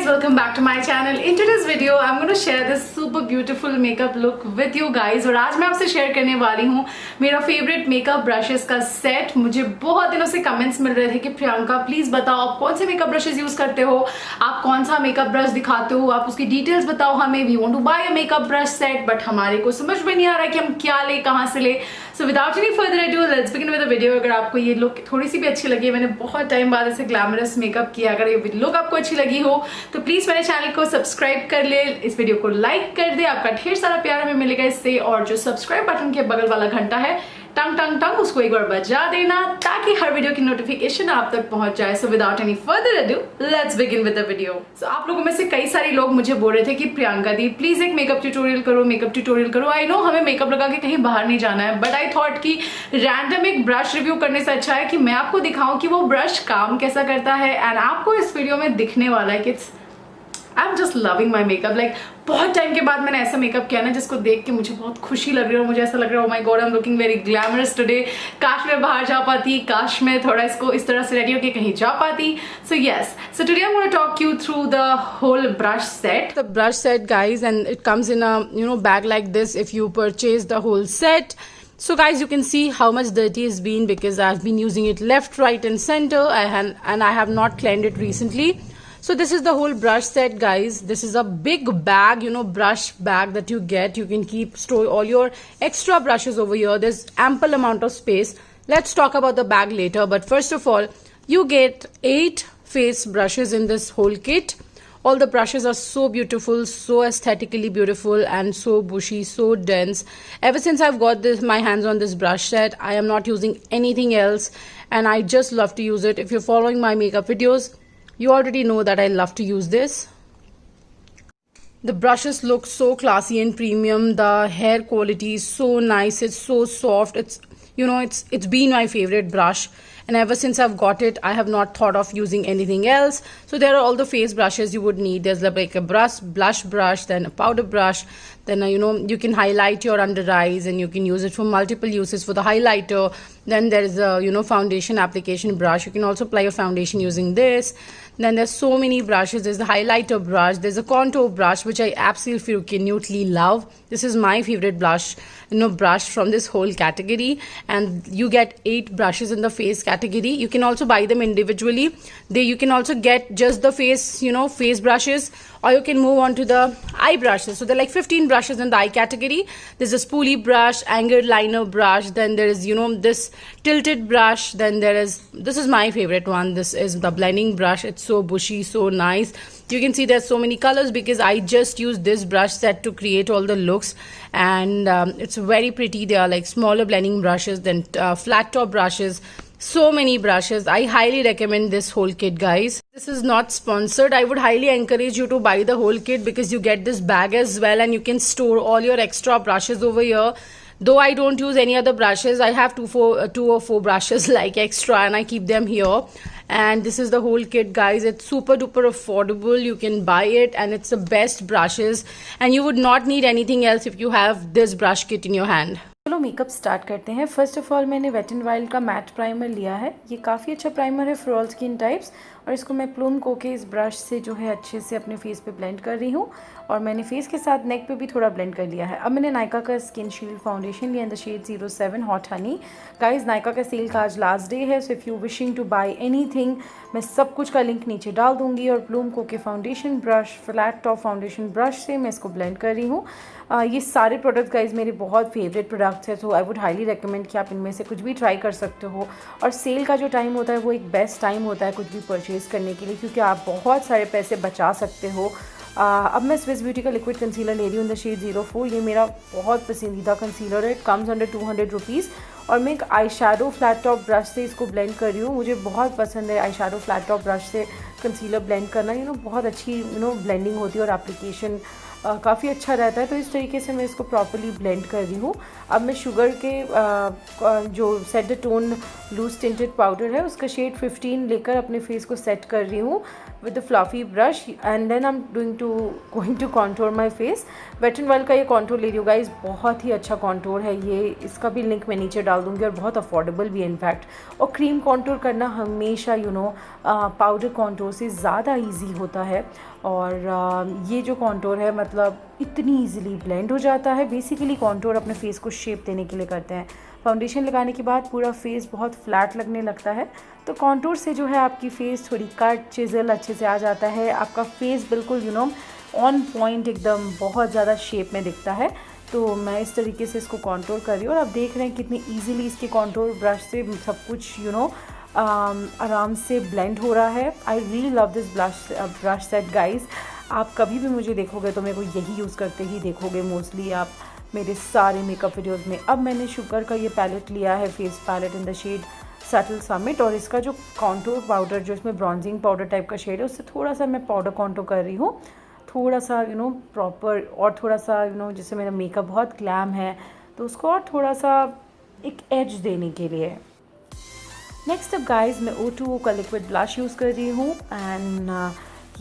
guys, welcome back to my channel. In today's video I'm going to share this super beautiful makeup look with you guys. और आज मैं आपसे share करने वाली हूँ मेरा फेवरेट मेकअप ब्रशेस का सेट. मुझे बहुत दिनों से कमेंट्स मिल रहे थे कि प्रियंका प्लीज बताओ आप कौन से मेकअप ब्रशेस यूज करते हो, आप कौन सा मेकअप ब्रश दिखाते हो, आप उसकी डिटेल्स बताओ हमें. We want to buy a makeup brush set but हमारे को समझ में नहीं आ रहा है कि हम क्या ले, कहाँ से ले. सो without any further ado let's begin with the video. अगर आपको ये लुक थोड़ी सी भी अच्छी लगी, मैंने बहुत टाइम बाद ऐसे ग्लैमरस मेकअप किया, अगर ये लुक आपको अच्छी लगी हो तो प्लीज मेरे चैनल को सब्सक्राइब कर ले, इस वीडियो को लाइक कर दे. आपका ढेर सारा प्यार हमें मिलेगा इससे. और जो सब्सक्राइब बटन के बगल वाला घंटा है टंग टंग टंग, उसको एक बार बजा देना ताकि हर वीडियो की नोटिफिकेशन आप तक पहुंच जाए. So without any further ado let's begin with the video. So आप लोगों में से कई सारे लोग मुझे बोल रहे थे कि प्रियंका दी प्लीज एक मेकअप ट्यूटोरियल करो, मेकअप ट्यूटोरियल करो. आई नो हमें मेकअप लगा के कहीं बाहर नहीं जाना है, बट आई थॉट कि रैंडम एक ब्रश रिव्यू करने से अच्छा है कि मैं आपको दिखाऊं कि वो ब्रश काम कैसा करता है. एंड आपको इस वीडियो में दिखने वाला है कि I am just loving my makeup. Like बहुत टाइम के बाद मैंने ऐसा मेकअप किया ना जिसको देख के मुझे बहुत खुशी लग रही है और मुझे ऐसा लग रहा है oh my God I am looking very glamorous today. काश मैं बाहर जा पाती, काश मैं थोड़ा इसको इस तरह से रेडी होके कहीं जा पाती. So yes, so today I am gonna talk you through the whole brush set. The brush set guys, and it comes in a bag like this if you purchase the whole set. So guys, you can see how much dirty it's been because I've been using it left, right and center and I have not cleaned it recently. So this is the whole brush set guys. This is a big bag, brush bag that you get. You can store all your extra brushes over here. There's ample amount of space. Let's talk about the bag later, but first of all you get 8 face brushes in this whole kit. All the brushes are so beautiful, so aesthetically beautiful and so bushy, so dense. Ever since I've got my hands on this brush set, I am not using anything else and I just love to use it. If you're following my makeup videos, you already know that I love to use this. The brushes look so classy and premium. The hair quality is so nice. It's so soft. It's been my favorite brush. And ever since I've got it, I have not thought of using anything else. So there are all the face brushes you would need. There's like a blush brush, then a powder brush. Then, you can highlight your under eyes and you can use it for multiple uses for the highlighter. Then there is a, foundation application brush. You can also apply your foundation using this. Then there's so many brushes. There's the highlighter brush. There's a contour brush, which I absolutely love. This is my favorite brush from this whole category. And you get 8 brushes in the face category. You can also buy them individually. You can also get just the face, face brushes, or you can move on to the eye brushes. So there are like 15 brushes in the eye category. There's a spoolie brush, angled liner brush, then there is, this tilted brush, then this is my favorite one. This is the blending brush. It's so bushy, so nice. You can see there's so many colors because I just used this brush set to create all the looks, and it's very pretty. They are like smaller blending brushes, then flat top brushes. So many brushes. I highly recommend this whole kit guys. This is not sponsored. I would highly encourage you to buy the whole kit because you get this bag as well and you can store all your extra brushes over here. Though I don't use any other brushes, I have two or four brushes like extra and I keep them here. And this is the whole kit guys. It's super duper affordable. You can buy it and it's the best brushes and you would not need anything else if you have this brush kit in your hand. चलो makeup start करते हैं. First of all मैंने wait and wild का mat primer लिया है. ये काफ़ी अच्छा प्राइमर है फॉर ऑल स्किन टाइप्स और इसको मैं प्लूम को के इस ब्रश से जो है अच्छे से अपने फेस पे ब्लेंड कर रही हूँ और मैंने फेस के साथ नेक पे भी थोड़ा ब्लेंड कर लिया है. अब मैंने नायका का स्किन शील्ड फाउंडेशन लिया in the shade 07 hot honey. Guys Nykaa का सेल का आज लास्ट डे है, so if you wishing to buy anything मैं सब कुछ का लिंक नीचे डाल दूँगी. और प्लूम को के foundation brush, flat top foundation brush से मैं इसको ब्लेंड कर रही हूँ. ये सारे प्रोडक्ट गाइज मेरे बहुत फेवरेट प्रोडक्ट्स हैं, तो आई वुड हाईली रिकमेंड कि आप इनमें से कुछ भी ट्राई कर सकते हो. और सेल का जो टाइम होता है वो एक बेस्ट टाइम होता है कुछ भी परचेज़ करने के लिए क्योंकि आप बहुत सारे पैसे बचा सकते हो. अब मैं स्विस ब्यूटी का लिक्विड कंसीलर ले रही हूँ इन द शेड 04. ये मेरा बहुत पसंदीदा कंसीलर है. इट कम्स अंडर 200 रुपीज़ और मैं एक eye shadow flat top brush से इसको ब्लेंड कर रही हूँ. मुझे बहुत पसंद है eye shadow flat top brush से कंसीलर ब्लेंड करना. बहुत अच्छी ब्लेंडिंग होती है और एप्लीकेशन काफ़ी अच्छा रहता है. तो इस तरीके से मैं इसको प्रॉपर्ली ब्लेंड कर रही हूँ. अब मैं शुगर के जो set the tone loose tinted powder है उसका शेड 15 लेकर अपने फेस को सेट कर रही हूँ with the fluffy brush and then I am going to contour my face. Wet and wild का ये कॉन्टोर ले रही हूँ गाइज. बहुत ही अच्छा कॉन्टोर है ये. इसका भी लिंक मैं नीचे डाल दूँगी और बहुत अफोर्डेबल भी है इनफैक्ट. और क्रीम कॉन्टोर करना हमेशा पाउडर कॉन्टोर से ज़्यादा इजी होता है। और ये जो कॉन्टोर है मतलब इतनी इजीली ब्लेंड हो जाता है। बेसिकली कॉन्टोर अपने फेस को शेप देने के लिए करते हैं। फाउंडेशन लगाने के बाद पूरा फेस बहुत फ्लैट लगने लगता है, तो कॉन्टोर से जो है आपकी फेस थोड़ी कट चिजल अच्छे से आ जाता है। आपका फेस बिल्कुल ऑन पॉइंट एकदम बहुत ज़्यादा शेप में दिखता है। तो मैं इस तरीके से इसको कॉन्टोर कर रही हूँ और आप देख रहे हैं कितनी ईजिली इसके कॉन्टोर ब्रश से सब कुछ आराम से ब्लेंड हो रहा है। I really love this brush set guys. आप कभी भी मुझे देखोगे तो मेरे को यही यूज़ करते ही देखोगे मोस्टली आप मेरे सारे मेकअप वीडियोज़ में। अब मैंने शुगर का ये पैलेट लिया है, face palette in the shade subtle summit, और इसका जो कॉन्टोर पाउडर जो इसमें ब्रॉन्जिंग पाउडर टाइप का शेड है उससे थोड़ा सा मैं पाउडर कॉन्टोर कर रही हूँ, थोड़ा सा प्रॉपर, और थोड़ा सा जैसे मेरा मेकअप बहुत ग्लैम है तो उसको और थोड़ा सा एक एज देने के लिए। नेक्स्ट अप गाइज मैं O2O का लिक्विड ब्लश यूज़ कर रही हूँ एंड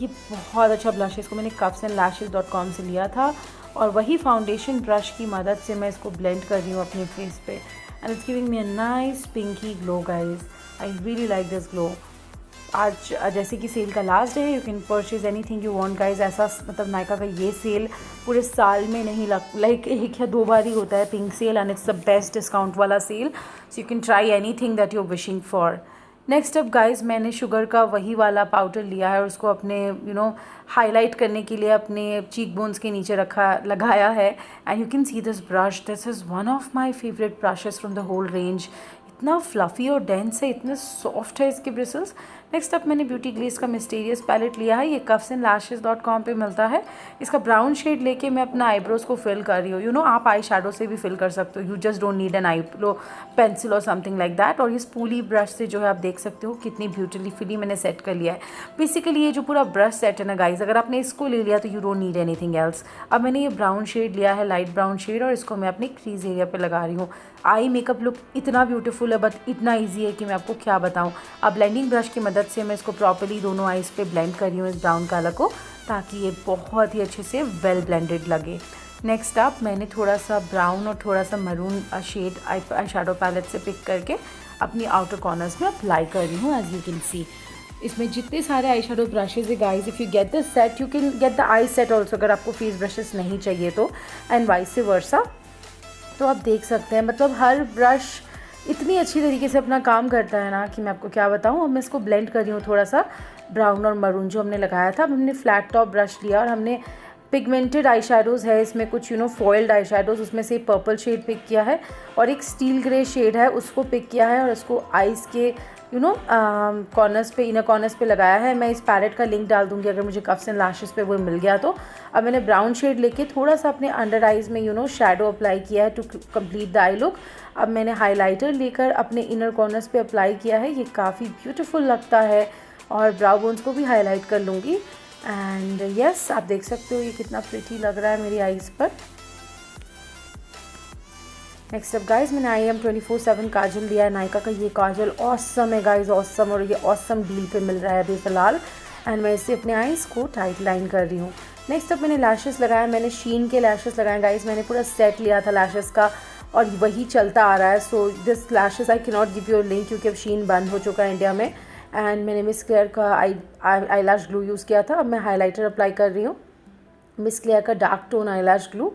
ये बहुत अच्छा ब्लश है। इसको मैंने cups&lashes.com से लिया था और वही फाउंडेशन ब्रश की मदद से मैं इसको ब्लेंड कर रही हूँ अपने फेस पे and it's giving me a nice pinky glow guys. I really like this glow. आज जैसे कि सेल का लास्ट डे है, you can purchase anything you want guys. ऐसा मतलब नायका का ये सेल पूरे साल में नहीं लाइक 1 या 2 बार ही होता है pink sale and it's the best discount वाला sale, so you can try anything that you wishing for. Next up guys मैंने शुगर का वही वाला पाउडर लिया है और उसको अपने हाईलाइट करने के लिए अपने चीक बोन्स के नीचे लगाया है and you can see this brush. This is one of my favourite brushes from the whole range. इतना फ्लफ़ी और डेंस है, इतने सॉफ्ट है इसके ब्रिसल्स। नेक्स्ट अप मैंने ब्यूटी ग्लेस का मिस्टीरियस पैलेट लिया है, ये cups&lashes.com पे मिलता है। इसका ब्राउन शेड लेके मैं अपना आईब्रोज़ को फिल कर रही हूँ। आप आई शेडो से भी फिल कर सकते हो, you just don't need an eyebrow pencil और समथिंग लाइक दैट। और ये स्पूली ब्रश से जो है आप देख सकते हो कितनी ब्यूटीफुली मैंने सेट कर लिया है। बेसिकली ये जो पूरा ब्रश सेट है ना गाइज, अगर आपने इसको ले लिया तो you don't need anything else. अब मैंने ये ब्राउन शेड लिया है, लाइट ब्राउन शेड, और इसको मैं अपने क्रीज एरिया पे लगा रही हूँ। आई मेकअप लुक इतना ब्यूटीफुल है बट इतना ईजी है कि मैं आपको क्या बताऊँ। अब ब्लेंडिंग ब्रश की मदद से मैं इसको प्रॉपर्ली दोनों आईज पे ब्लेंड कर रही हूँ इस ब्राउन कलर को, ताकि ये बहुत ही अच्छे से वेल ब्लेंडेड लगे। नेक्स्ट अप मैंने थोड़ा सा ब्राउन और थोड़ा सा maroon shade eye shadow palette से पिक करके अपनी आउटर कॉर्नर्स में अप्लाई कर रही हूँ। एज यू कैन सी इसमें जितने सारे आई शेडो ब्रशेज है guys, if you get the set you can get the I set also, अगर आपको फेस ब्रशेस नहीं चाहिए तो, एंड वाइस वर्सा। तो आप देख सकते हैं मतलब हर ब्रश इतनी अच्छी तरीके से अपना काम करता है ना कि मैं आपको क्या बताऊँ। अब मैं इसको ब्लेंड कर रही हूँ थोड़ा सा ब्राउन और मरून जो हमने लगाया था। अब हमने फ्लैट टॉप ब्रश लिया और हमने पिगमेंटेड आई शेडोज़ है इसमें कुछ फॉइल्ड आई शेडोज़, उसमें से पर्पल शेड पिक किया है और एक स्टील ग्रे शेड है उसको पिक किया है और उसको आइज़ के कॉर्नर्स पे, इनर कॉर्नर्स पे लगाया है। मैं इस पैलेट का लिंक डाल दूंगी अगर मुझे cups&lashes पे वो मिल गया तो। अब मैंने ब्राउन शेड लेके थोड़ा सा अपने अंडर आइज़ में शेडो अप्लाई किया है to complete the eye look. अब मैंने हाइलाइटर लेकर अपने इनर कॉर्नर्स पे अप्लाई किया है, ये काफ़ी ब्यूटीफुल लगता है। और ब्राउ बोन्स को भी हाईलाइट कर लूँगी एंड यस आप देख सकते हो ये कितना प्रिटी लग रहा है मेरी आईज़ पर। नेक्स्ट अप गाइज मैंने IM24/7 काजल लिया है। नायका का ये काजल ऑसम है गाइज, ऑसम, और ये ऑसम डील पे मिल रहा है अभी फ़िलहाल। एंड मैं इससे अपने आईज़ को टाइट लाइन कर रही हूँ। नेक्स्ट अप मैंने लैशेस लगाया, मैंने शीन के लैशेस लगाए गाइज। मैंने पूरा सेट लिया था लैशेस का और वही चलता आ रहा है। So this lashes I can not give you link क्योंकि अब शीन बंद हो चुका है इंडिया में। एंड मैंने मिस क्लेयर का आई लैश ग्लू यूज़ किया था। अब मैं हाईलाइटर अप्लाई कर रही हूँ, मिस क्लेयर का dark tone eyelash glue,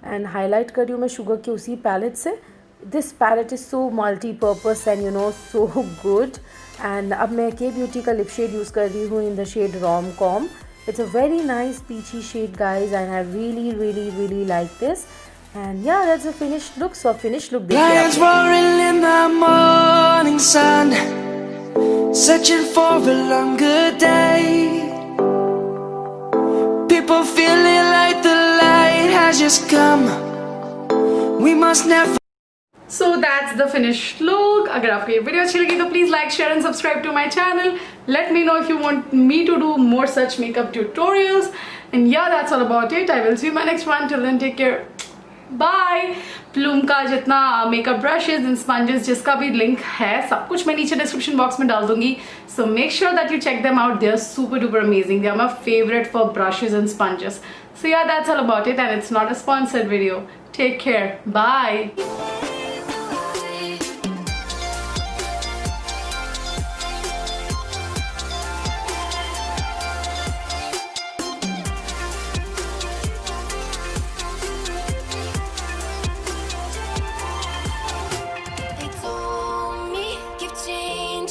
and highlight कर रही हूँ मैं शुगर के उसी पैलेट से। This palette is so multipurpose and so good. And अब मैं के ब्यूटी का लिप शेड यूज़ कर रही हूँ in the shade rom com. It's a very nice peachy shade guys and I really like this. And yeah, that's a finished look. So finished look. Lions roaring in the morning sun, searching for a longer day. People feeling like the light has just come. We must never. So that's the finished look. अगर आपको ये video अच्छी लगी तो please like share and subscribe to my channel. Let me know if you want me to do more such makeup tutorials. And yeah, that's all about it. I will see you in my next one. Till then, take care. Bye. Plume का जितना makeup brushes and sponges जिसका भी link है सब कुछ मैं नीचे description box में डाल दूंगी. So make sure that you check them out. They are super duper amazing. They are my favorite for brushes and sponges. So yeah, that's all about it, and it's not a sponsored video. Take care. Bye.